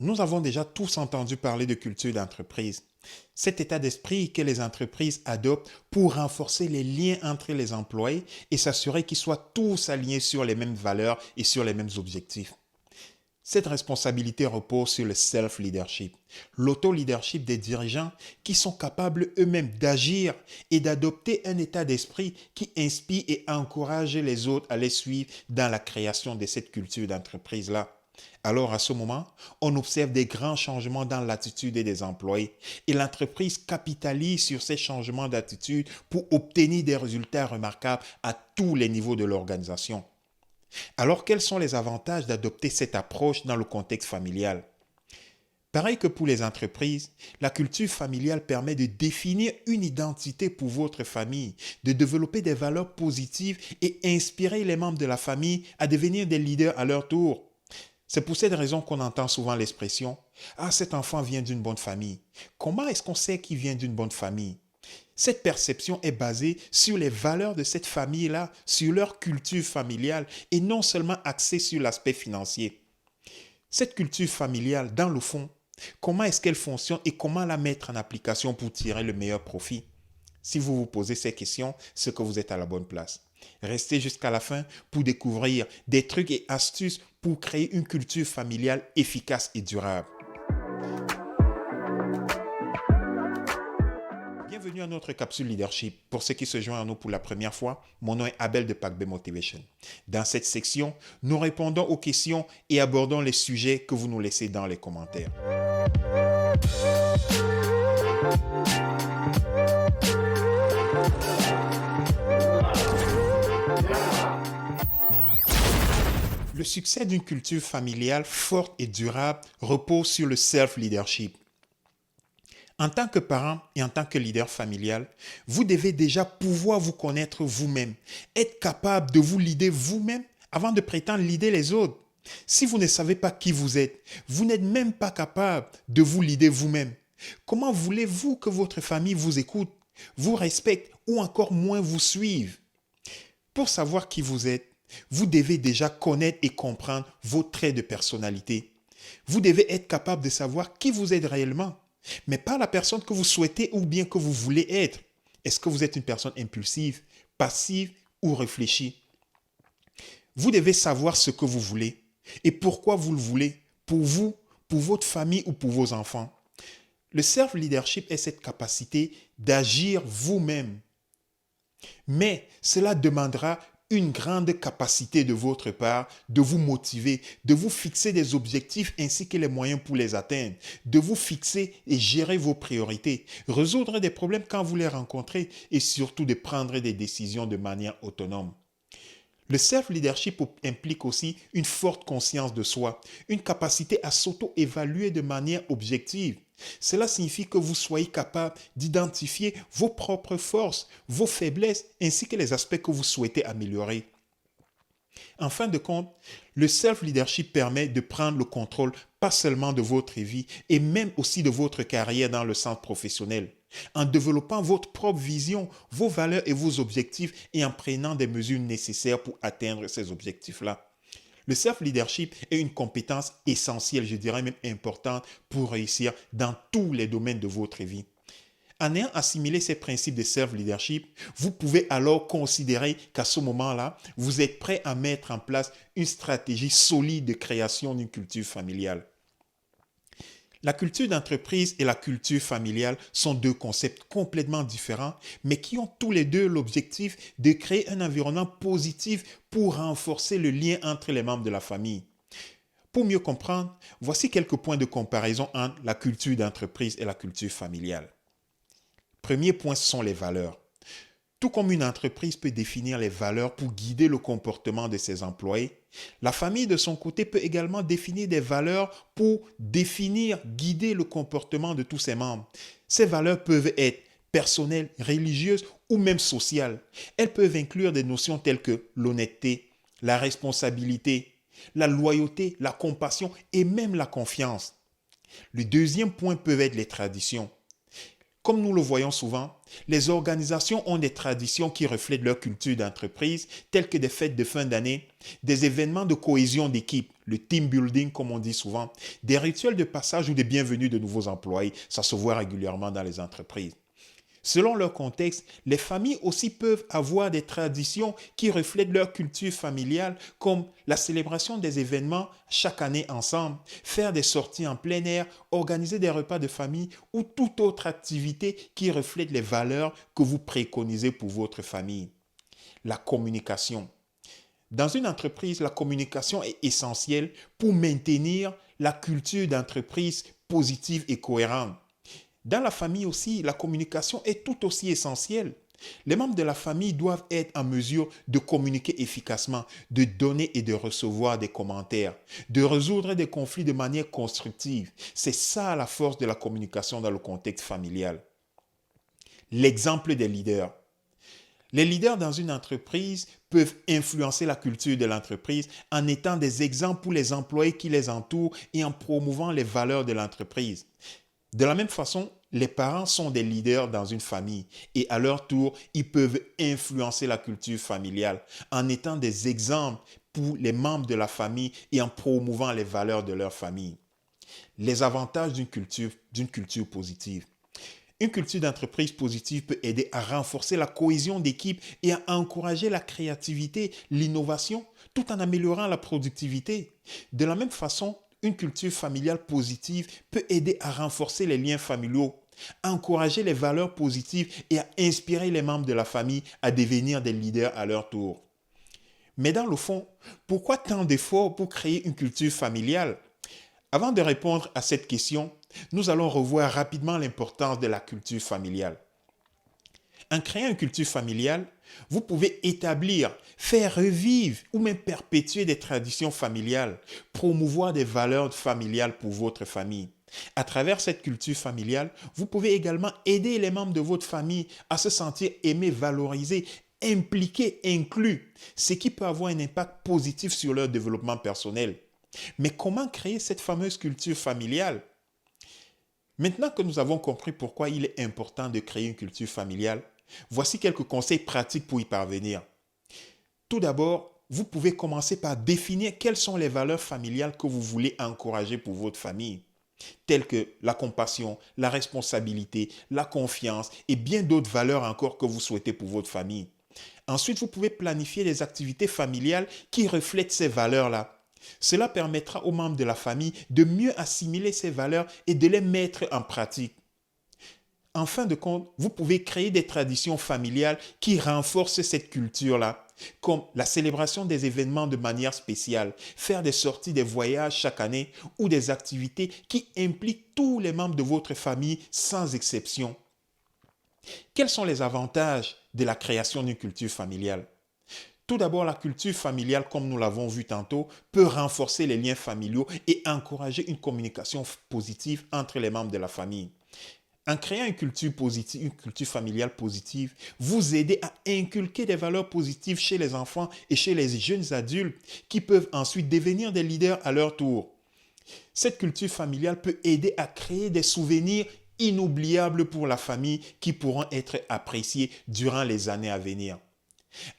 Nous avons déjà tous entendu parler de culture d'entreprise. Cet état d'esprit que les entreprises adoptent pour renforcer les liens entre les employés et s'assurer qu'ils soient tous alignés sur les mêmes valeurs et sur les mêmes objectifs. Cette responsabilité repose sur le self-leadership, l'auto-leadership des dirigeants qui sont capables eux-mêmes d'agir et d'adopter un état d'esprit qui inspire et encourage les autres à les suivre dans la création de cette culture d'entreprise-là. Alors à ce moment, on observe des grands changements dans l'attitude des employés et l'entreprise capitalise sur ces changements d'attitude pour obtenir des résultats remarquables à tous les niveaux de l'organisation. Alors, quels sont les avantages d'adopter cette approche dans le contexte familial? Pareil que pour les entreprises, la culture familiale permet de définir une identité pour votre famille, de développer des valeurs positives et inspirer les membres de la famille à devenir des leaders à leur tour. C'est pour cette raison qu'on entend souvent l'expression « Ah, cet enfant vient d'une bonne famille ». Comment est-ce qu'on sait qu'il vient d'une bonne famille? Cette perception est basée sur les valeurs de cette famille-là, sur leur culture familiale et non seulement axée sur l'aspect financier. Cette culture familiale, dans le fond, comment est-ce qu'elle fonctionne et comment la mettre en application pour tirer le meilleur profit? Si vous vous posez ces questions, c'est que vous êtes à la bonne place. Restez jusqu'à la fin pour découvrir des trucs et astuces pour créer une culture familiale efficace et durable. Bienvenue à notre capsule leadership. Pour ceux qui se joignent à nous pour la première fois, mon nom est Abel de Pac B Motivation. Dans cette section, nous répondons aux questions et abordons les sujets que vous nous laissez dans les commentaires. Le succès d'une culture familiale forte et durable repose sur le self-leadership. En tant que parent et en tant que leader familial, vous devez déjà pouvoir vous connaître vous-même, être capable de vous leader vous-même avant de prétendre leader les autres. Si vous ne savez pas qui vous êtes, vous n'êtes même pas capable de vous leader vous-même. Comment voulez-vous que votre famille vous écoute, vous respecte ou encore moins vous suive? Pour savoir qui vous êtes, vous devez déjà connaître et comprendre vos traits de personnalité. Vous devez être capable de savoir qui vous êtes réellement, mais pas la personne que vous souhaitez ou bien que vous voulez être. Est-ce que vous êtes une personne impulsive, passive ou réfléchie? Vous devez savoir ce que vous voulez et pourquoi vous le voulez, pour vous, pour votre famille ou pour vos enfants. Le self-leadership est cette capacité d'agir vous-même. Mais cela demandera une grande capacité de votre part de vous motiver, de vous fixer des objectifs ainsi que les moyens pour les atteindre, de vous fixer et gérer vos priorités, résoudre des problèmes quand vous les rencontrez et surtout de prendre des décisions de manière autonome. Le self-leadership implique aussi une forte conscience de soi, une capacité à s'auto-évaluer de manière objective. Cela signifie que vous soyez capable d'identifier vos propres forces, vos faiblesses, ainsi que les aspects que vous souhaitez améliorer. En fin de compte, le self-leadership permet de prendre le contrôle pas seulement de votre vie et même aussi de votre carrière dans le centre professionnel, en développant votre propre vision, vos valeurs et vos objectifs et en prenant des mesures nécessaires pour atteindre ces objectifs-là. Le self-leadership est une compétence essentielle, je dirais même importante, pour réussir dans tous les domaines de votre vie. En ayant assimilé ces principes de self-leadership, vous pouvez alors considérer qu'à ce moment-là, vous êtes prêt à mettre en place une stratégie solide de création d'une culture familiale. La culture d'entreprise et la culture familiale sont deux concepts complètement différents, mais qui ont tous les deux l'objectif de créer un environnement positif pour renforcer le lien entre les membres de la famille. Pour mieux comprendre, voici quelques points de comparaison entre la culture d'entreprise et la culture familiale. Premier point, ce sont les valeurs. Tout comme une entreprise peut définir les valeurs pour guider le comportement de ses employés, la famille de son côté peut également définir des valeurs pour guider le comportement de tous ses membres. Ces valeurs peuvent être personnelles, religieuses ou même sociales. Elles peuvent inclure des notions telles que l'honnêteté, la responsabilité, la loyauté, la compassion et même la confiance. Le deuxième point peut être les traditions. Comme nous le voyons souvent, les organisations ont des traditions qui reflètent leur culture d'entreprise, telles que des fêtes de fin d'année, des événements de cohésion d'équipe, le team building comme on dit souvent, des rituels de passage ou de bienvenue de nouveaux employés. Ça se voit régulièrement dans les entreprises. Selon leur contexte, les familles aussi peuvent avoir des traditions qui reflètent leur culture familiale, comme la célébration des événements chaque année ensemble, faire des sorties en plein air, organiser des repas de famille ou toute autre activité qui reflète les valeurs que vous préconisez pour votre famille. La communication. Dans une entreprise, la communication est essentielle pour maintenir la culture d'entreprise positive et cohérente. Dans la famille aussi, la communication est tout aussi essentielle. Les membres de la famille doivent être en mesure de communiquer efficacement, de donner et de recevoir des commentaires, de résoudre des conflits de manière constructive. C'est ça la force de la communication dans le contexte familial. L'exemple des leaders. Les leaders dans une entreprise peuvent influencer la culture de l'entreprise en étant des exemples pour les employés qui les entourent et en promouvant les valeurs de l'entreprise. De la même façon, les parents sont des leaders dans une famille et à leur tour, ils peuvent influencer la culture familiale en étant des exemples pour les membres de la famille et en promouvant les valeurs de leur famille. Les avantages d'une culture positive. Une culture d'entreprise positive peut aider à renforcer la cohésion d'équipe et à encourager la créativité, l'innovation, tout en améliorant la productivité. De la même façon, une culture familiale positive peut aider à renforcer les liens familiaux, à encourager les valeurs positives et à inspirer les membres de la famille à devenir des leaders à leur tour. Mais dans le fond, pourquoi tant d'efforts pour créer une culture familiale? Avant de répondre à cette question, nous allons revoir rapidement l'importance de la culture familiale. En créant une culture familiale, vous pouvez établir, faire revivre ou même perpétuer des traditions familiales, promouvoir des valeurs familiales pour votre famille. À travers cette culture familiale, vous pouvez également aider les membres de votre famille à se sentir aimés, valorisés, impliqués, inclus, ce qui peut avoir un impact positif sur leur développement personnel. Mais comment créer cette fameuse culture familiale? Maintenant que nous avons compris pourquoi il est important de créer une culture familiale, voici quelques conseils pratiques pour y parvenir. Tout d'abord, vous pouvez commencer par définir quelles sont les valeurs familiales que vous voulez encourager pour votre famille, telles que la compassion, la responsabilité, la confiance et bien d'autres valeurs encore que vous souhaitez pour votre famille. Ensuite, vous pouvez planifier des activités familiales qui reflètent ces valeurs-là. Cela permettra aux membres de la famille de mieux assimiler ces valeurs et de les mettre en pratique. En fin de compte, vous pouvez créer des traditions familiales qui renforcent cette culture-là, comme la célébration des événements de manière spéciale, faire des sorties, des voyages chaque année ou des activités qui impliquent tous les membres de votre famille sans exception. Quels sont les avantages de la création d'une culture familiale? Tout d'abord, la culture familiale, comme nous l'avons vu tantôt, peut renforcer les liens familiaux et encourager une communication positive entre les membres de la famille. En créant une culture positive, une culture familiale positive, vous aidez à inculquer des valeurs positives chez les enfants et chez les jeunes adultes qui peuvent ensuite devenir des leaders à leur tour. Cette culture familiale peut aider à créer des souvenirs inoubliables pour la famille qui pourront être appréciés durant les années à venir.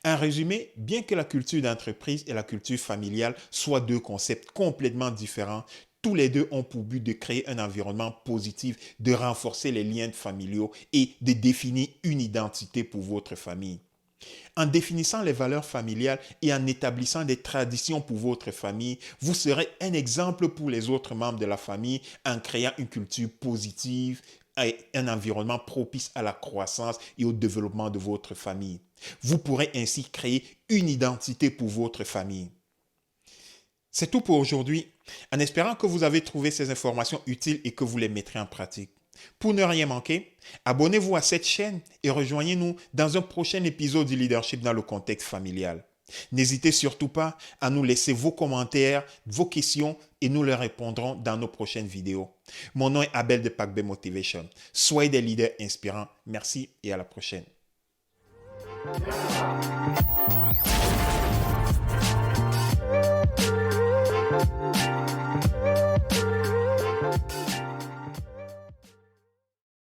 En résumé, bien que la culture d'entreprise et la culture familiale soient deux concepts complètement différents, tous les deux ont pour but de créer un environnement positif, de renforcer les liens familiaux et de définir une identité pour votre famille. En définissant les valeurs familiales et en établissant des traditions pour votre famille, vous serez un exemple pour les autres membres de la famille en créant une culture positive et un environnement propice à la croissance et au développement de votre famille. Vous pourrez ainsi créer une identité pour votre famille. C'est tout pour aujourd'hui, en espérant que vous avez trouvé ces informations utiles et que vous les mettrez en pratique. Pour ne rien manquer, abonnez-vous à cette chaîne et rejoignez-nous dans un prochain épisode du leadership dans le contexte familial. N'hésitez surtout pas à nous laisser vos commentaires, vos questions et nous les répondrons dans nos prochaines vidéos. Mon nom est Abel de Paquebé Motivation. Soyez des leaders inspirants. Merci et à la prochaine.